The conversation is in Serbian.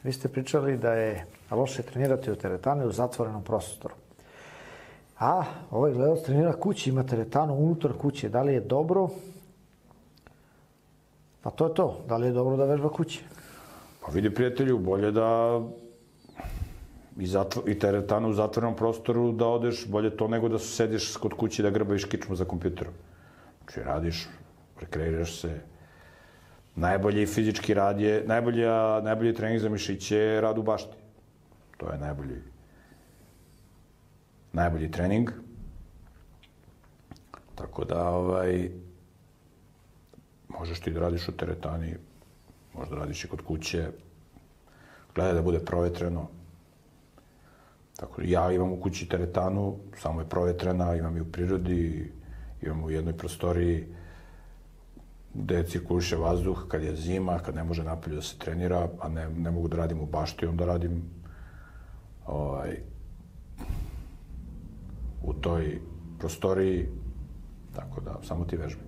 vi ste pričali da je loše trenirati u teretani u zatvorenom prostoru. A ovaj gledalac trenira kući, ima teretanu unutar kuće. Da li je dobro? Pa to je to. Da li je dobro da vežba kući? Pa vidi, prijatelju, bolje da i teretanu u zatvorenom prostoru da odeš, bolje to nego da sediš kod kući da grbaviš kičmu za kompjuterom. Znači, radiš, rekreiraš se. Najbolji fizički rad je, najbolji trening za mišiće je rad u bašti. To je najbolji trening. Tako da, možeš ti da radiš u teretani, možda radiš i kod kuće, gledaj da bude provetreno. Tako da, ja imam u kući teretanu, samo je provetrena, imam i u prirodi, imam u jednoj prostoriji gde cirkuliše vazduh, kad je zima, kad ne može napolju da se trenira, a ne mogu da radim u bašti, onda radim u toj prostoriji, tako da, samo ti vežbaj.